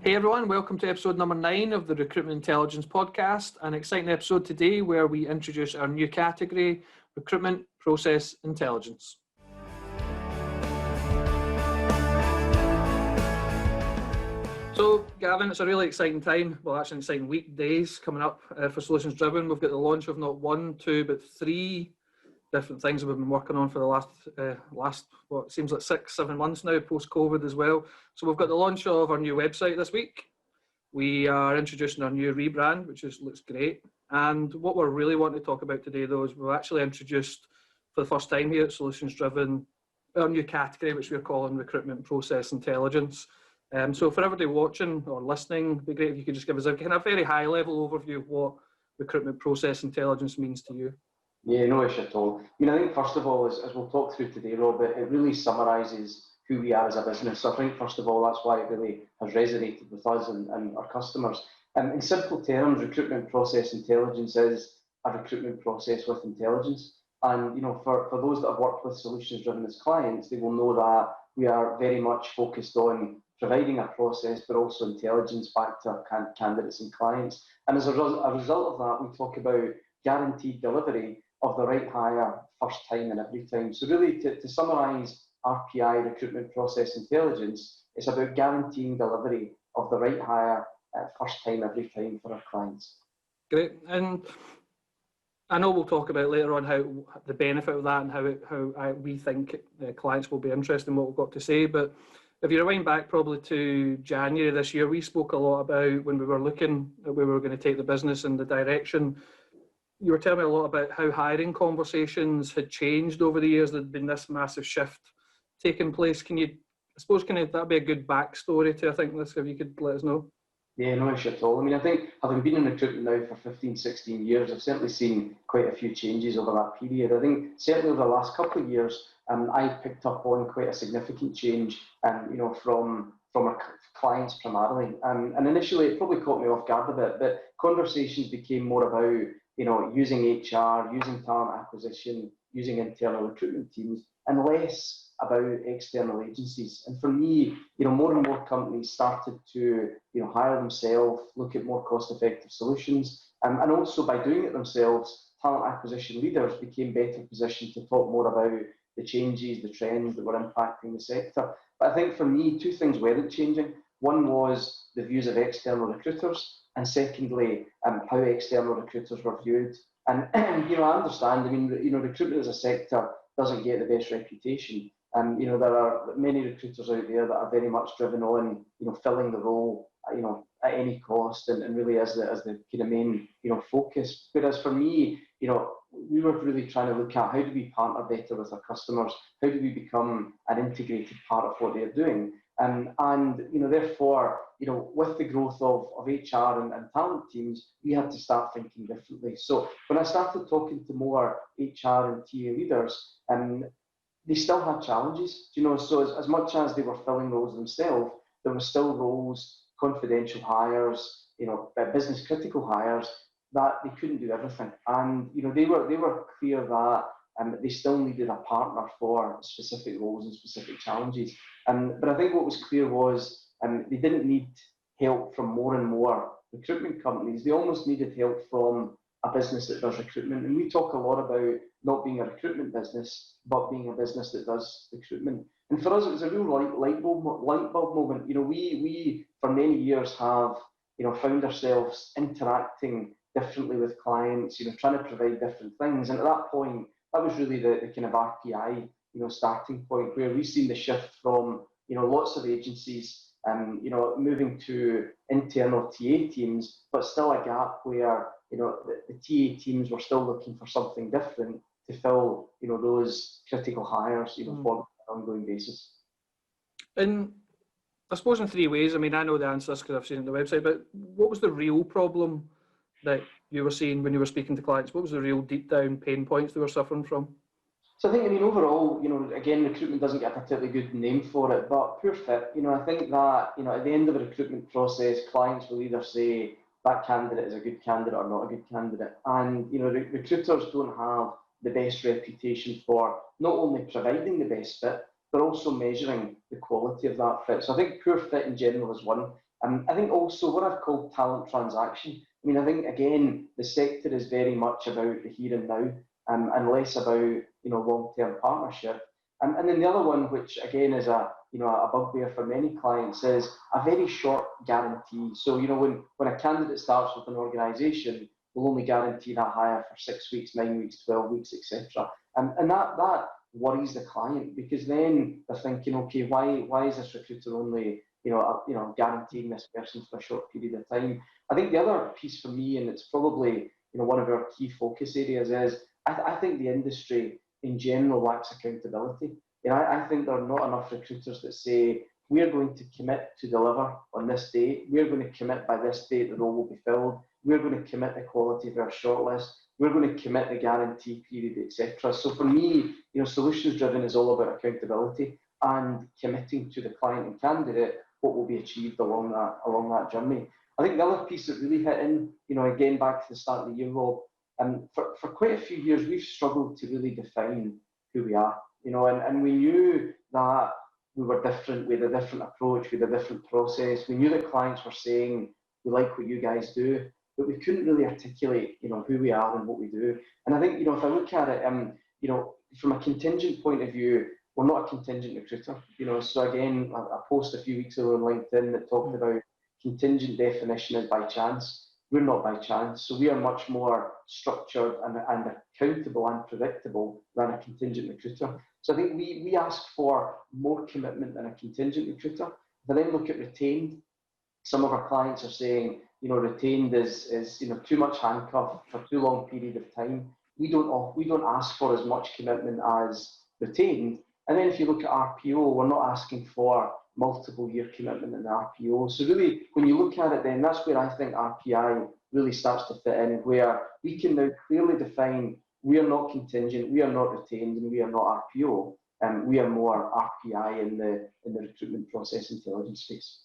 Hey everyone, welcome to episode number 9 of the Recruitment Intelligence Podcast, an exciting episode today where we introduce our new category, Recruitment Process Intelligence. So Gavin, it's a really exciting time, well actually exciting weekdays coming up for Solutions Driven. We've got the launch of not 1, 2 but 3 different things that we've been working on for the last what seems like 6-7 months now, post-COVID as well. So we've got the launch of our new website this week. We are introducing our new rebrand, which looks great. And what we're really wanting to talk about today, though, is we've actually introduced for the first time here at Solutions Driven our new category, which we're calling Recruitment Process Intelligence. So for everybody watching or listening, it'd be great if you could just give us a kind of very high-level overview of what Recruitment Process Intelligence means to you. Yeah, no issue at all. I think first of all, as we'll talk through today, Rob, it really summarises who we are as a business. So I think first of all, that's why it really has resonated with us and our customers. In simple terms, Recruitment Process Intelligence is a recruitment process with intelligence. And for those that have worked with Solutions Driven as clients, they will know that we are very much focused on providing a process, but also intelligence back to our candidates and clients. And as a result of that, we talk about guaranteed delivery of the right hire first time and every time. So really, to summarise RPI, Recruitment Process Intelligence, it's about guaranteeing delivery of the right hire first time every time for our clients. Great. And I know we'll talk about later on how the benefit of that and how we think clients will be interested in what we've got to say. But if you rewind back probably to January this year, we spoke a lot about when we were looking at where we were going to take the business and the direction. You were telling me a lot about how hiring conversations had changed over the years. There'd been this massive shift taking place. That'd be a good backstory to, I think, this, if you could let us know. Yeah, no issue at all. I think having been in recruitment now for 15, 16 years, I've certainly seen quite a few changes over that period. I think certainly over the last couple of years, I picked up on quite a significant change, from our clients primarily. And initially, it probably caught me off guard a bit, but conversations became more about using HR, using talent acquisition, using internal recruitment teams, and less about external agencies. And for me, more and more companies started to, hire themselves, look at more cost-effective solutions, and also by doing it themselves, talent acquisition leaders became better positioned to talk more about the changes, the trends that were impacting the sector. But I think for me, 2 things weren't changing. One was the views of external recruiters, and secondly, how external recruiters were viewed. And I understand. Recruitment as a sector doesn't get the best reputation. There are many recruiters out there that are very much driven on, filling the role, at any cost, and really as the kind of main, focus. Whereas for me, we were really trying to look at how do we partner better with our customers? How do we become an integrated part of what they're doing? And therefore, with the growth of HR and talent teams, we had to start thinking differently. So when I started talking to more HR and TA leaders, they still had challenges, so as much as they were filling roles themselves, there were still roles, confidential hires, business critical hires that they couldn't do everything. And, they were clear that they still needed a partner for specific roles and specific challenges. But I think what was clear was they didn't need help from more and more recruitment companies. They almost needed help from a business that does recruitment. And we talk a lot about not being a recruitment business, but being a business that does recruitment. And for us, it was a real light bulb moment. We for many years have, found ourselves interacting differently with clients, trying to provide different things. And at that point, that was really the kind of RPI, starting point, where we've seen the shift from, lots of agencies, moving to internal TA teams, but still a gap where, the TA teams were still looking for something different to fill, those critical hires, for an ongoing basis. And I suppose in 3 ways, I know the answers because I've seen it on the website, but what was the real problem that you were seeing when you were speaking to clients? What was the real deep down pain points they were suffering from? So I think, overall, again, recruitment doesn't get a particularly good name for it, but poor fit. I think that, at the end of the recruitment process, clients will either say that candidate is a good candidate or not a good candidate. And, recruiters don't have the best reputation for not only providing the best fit, but also measuring the quality of that fit. So I think poor fit in general is one. I think also what I've called talent transaction. I mean, I think again, the sector is very much about the here and now, and less about long-term partnership. And then the other one, which again is a bugbear for many clients, is a very short guarantee. So when a candidate starts with an organisation, we'll only guarantee that hire for 6 weeks, 9 weeks, 12 weeks, etc. And that worries the client, because then they're thinking, okay, why is this recruiter only guaranteeing this person for a short period of time? I think the other piece for me, and it's probably one of our key focus areas, is I think the industry in general lacks accountability. I think there are not enough recruiters that say, we're going to commit to deliver on this date, we're going to commit by this date the role will be filled, we're going to commit the quality of our shortlist, we're going to commit the guarantee period, etc. So for me, solutions driven is all about accountability and committing to the client and candidate what will be achieved along that journey. I think the other piece that really hit in, again back to the start of the year, Rob, for quite a few years we've struggled to really define who we are, and we knew that we were different, we had a different approach, we had a different process. We knew that clients were saying, we like what you guys do, but we couldn't really articulate, who we are and what we do. And I think, if I look at it, from a contingent point of view, we're not a contingent recruiter. So again, I posted a few weeks ago on LinkedIn that talked about contingent definition is by chance. We're not by chance. So we are much more structured and accountable and predictable than a contingent recruiter. So I think we ask for more commitment than a contingent recruiter. If I then look at retained, some of our clients are saying, retained is too much handcuff for too long period of time. We don't ask for as much commitment as retained. And then if you look at RPO, we're not asking for multiple year commitment in the RPO. So really, when you look at it, then that's where I think RPI really starts to fit in, where we can now clearly define we are not contingent, we are not retained, and we are not RPO, and we are more RPI in the recruitment process intelligence space.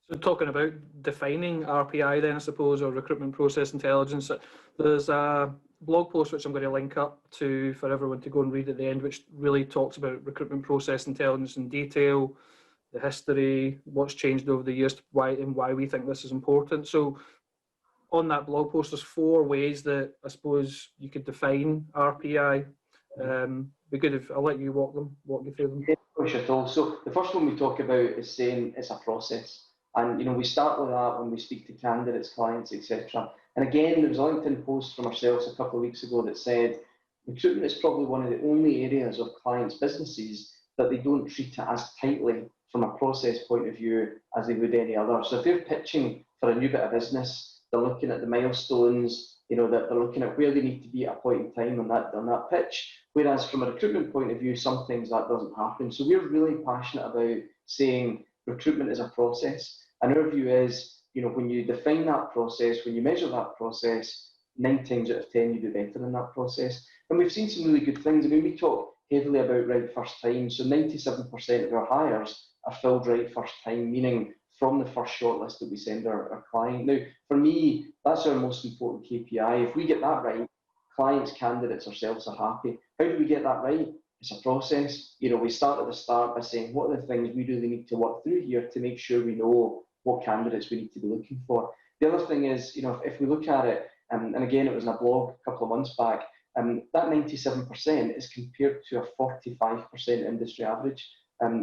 So talking about defining RPI then, I suppose, or recruitment process intelligence, there's a blog post which I'm going to link up to for everyone to go and read at the end, which really talks about recruitment process intelligence in detail, the history, what's changed over the years, why we think this is important. So on that blog post, there's 4 ways that I suppose you could define RPI. Be good if I'll let you walk you through them. Yeah, so the first one we talk about is saying it's a process. And we start with that when we speak to candidates, clients, etc. And again, there was a LinkedIn post from ourselves a couple of weeks ago that said recruitment is probably one of the only areas of clients' businesses that they don't treat it as tightly from a process point of view as they would any other. So if they're pitching for a new bit of business, they're looking at the milestones, that they're looking at where they need to be at a point in time on that pitch. Whereas from a recruitment point of view, sometimes that doesn't happen. So we're really passionate about saying recruitment is a process. And our view is, when you define that process, when you measure that process, 9 times out of 10 you do better in that process. And we've seen some really good things. I mean, we talk heavily about right first time. So 97% of our hires are filled right first time, meaning from the first shortlist that we send our client. Now, for me, that's our most important KPI. If we get that right, clients, candidates, ourselves are happy. How do we get that right? It's a process. We start at the start by saying, what are the things we really need to work through here to make sure we know what candidates we need to be looking for. The other thing is, if we look at it, and again, it was in a blog a couple of months back, that 97% is compared to a 45% industry average,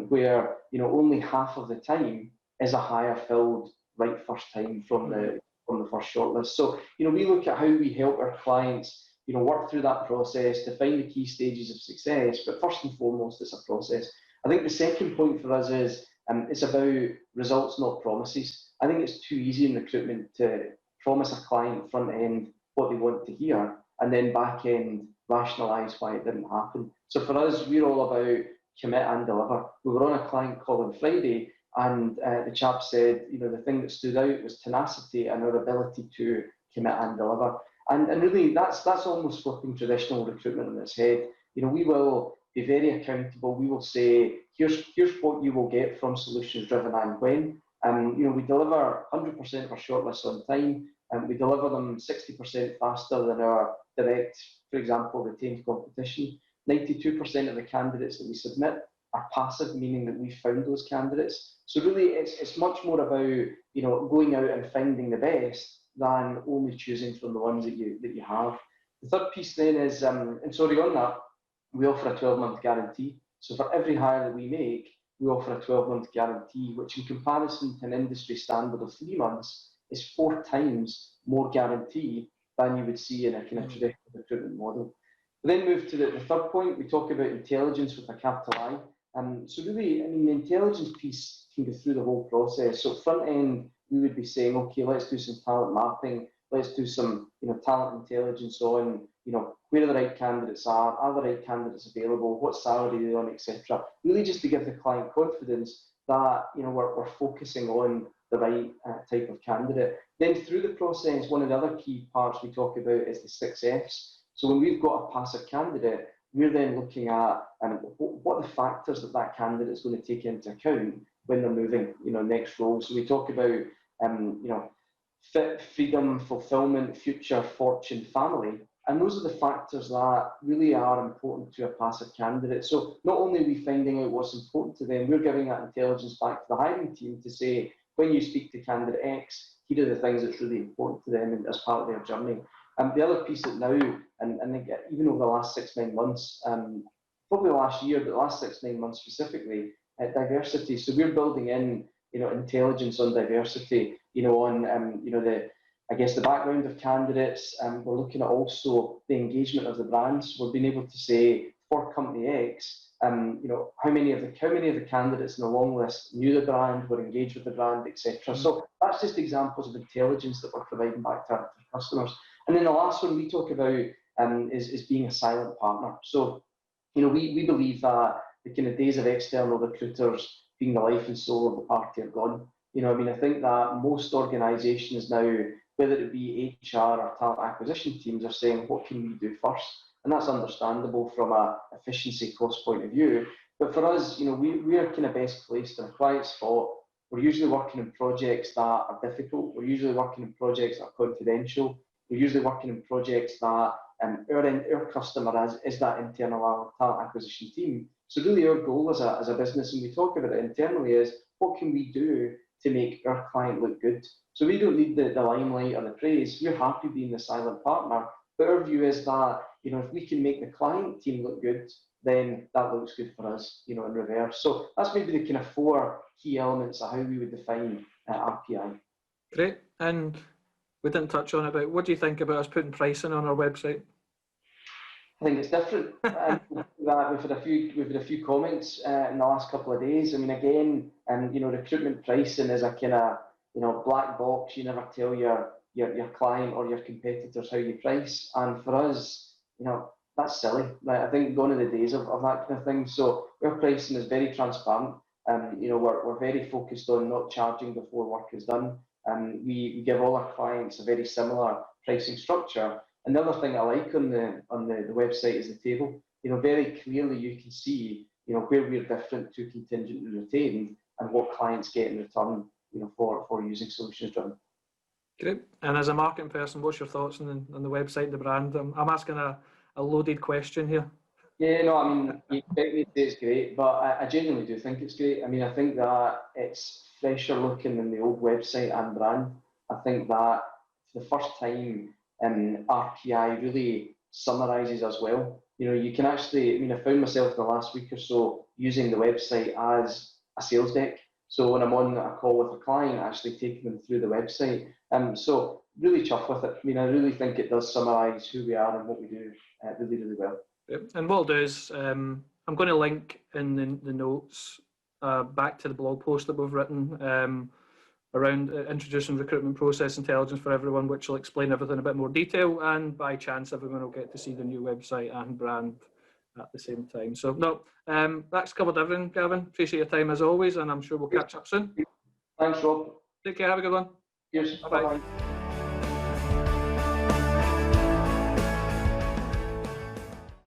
where, only half of the time is a hire filled right first time from the first shortlist. So, we look at how we help our clients, work through that process, define the key stages of success, but first and foremost, it's a process. I think the second point for us is, it's about results, not promises. I think it's too easy in recruitment to promise a client front end what they want to hear and then back end rationalise why it didn't happen. So for us, we're all about commit and deliver. We were on a client call on Friday, and the chap said, the thing that stood out was tenacity and our ability to commit and deliver. And really, that's almost flipping traditional recruitment on its head. We will be very accountable. We will say, here's what you will get from solutions driven and when. We deliver 100% of our shortlists on time, and we deliver them 60% faster than our direct, for example, retained competition. 92% of the candidates that we submit are passive, meaning that we found those candidates. So really, it's much more about going out and finding the best than only choosing from the ones that you have. The third piece then is, and sorry on that, we offer a 12-month guarantee. So for every hire that we make, we offer a 12-month guarantee, which in comparison to an industry standard of 3 months is 4 times more guarantee than you would see in a kind of traditional recruitment model. We then move to the third point. We talk about intelligence with a capital I. So really, the intelligence piece can go through the whole process. So front end, we would be saying, okay, let's do some talent mapping. Let's do some, talent intelligence on, where the right candidates are the right candidates available, what salary they're on, etc. Really just to give the client confidence that, we're focusing on the right type of candidate. Then through the process, one of the other key parts we talk about is the 6 Fs. So when we've got a passive candidate, we're then looking at what are the factors that candidate is going to take into account when they're moving, next role. So we talk about, fit, freedom, fulfillment, future, fortune, family. And those are the factors that really are important to a passive candidate. So not only are we finding out what's important to them, we're giving that intelligence back to the hiring team to say, when you speak to candidate X, here are the things that's really important to them as part of their journey. The other piece that now, and even over the last 6-9 months, probably the last year, but the last 6-9 months specifically, diversity. So we're building in, intelligence on diversity, on, the background of candidates. We're looking at also the engagement of the brands. We're being able to say for company X, how many of the candidates in the long list knew the brand, were engaged with the brand, etc. So that's just examples of intelligence that we're providing back to our customers. And then the last one we talk about is being a silent partner. So, we believe that the kind of days of external recruiters being the life and soul of the party are gone. I think that most organisations now, whether it be HR or talent acquisition teams, are saying, what can we do first? And that's understandable from a efficiency cost point of view. But for us, we are kind of best placed in a quiet spot. We're usually working in projects that are difficult. We're usually working in projects that are confidential. We're usually working in projects that our customer is that internal talent acquisition team. So really our goal as a business, and we talk about it internally, is what can we do to make our client look good? So we don't need the limelight or the praise. We're happy being the silent partner. But our view is that, if we can make the client team look good, then that looks good for us, in reverse. So that's maybe the kind of 4 key elements of how we would define RPI. Great. And we didn't touch on it, but what do you think about us putting pricing on our website? I think it's different. We've had a few comments in the last couple of days. Again, recruitment pricing is a kind of, black box. You never tell your client or your competitors how you price. And for us, that's silly. I think gone are the days of that kind of thing. So our pricing is very transparent. We're very focused on not charging before work is done. We give all our clients a very similar pricing structure. And the other thing I like on the website is the table. Very clearly you can see, where we're different to contingent and retained and what clients get in return, for using solutions driven. Great. And as a marketing person, what's your thoughts on the website, the brand? I'm asking a loaded question here. Yeah, no, you expect me to say it's great, but I genuinely do think it's great. I think that it's fresher looking than the old website and brand. I think that for the first time, RPI really summarises us well. You can actually, I found myself in the last week or so using the website as a sales deck. So when I'm on a call with a client, actually taking them through the website. So really chuffed with it. I really think it does summarise who we are and what we do really, really well. Yep. And what I'll do is I'm going to link in the notes back to the blog post that we've written around introducing recruitment process intelligence for everyone, which will explain everything in a bit more detail. And by chance, everyone will get to see the new website and brand at the same time. So no, that's covered everything, Gavin. Appreciate your time as always, and I'm sure we'll catch up soon. Thanks, Rob. Take care. Have a good one. Cheers. Bye-bye. Bye-bye.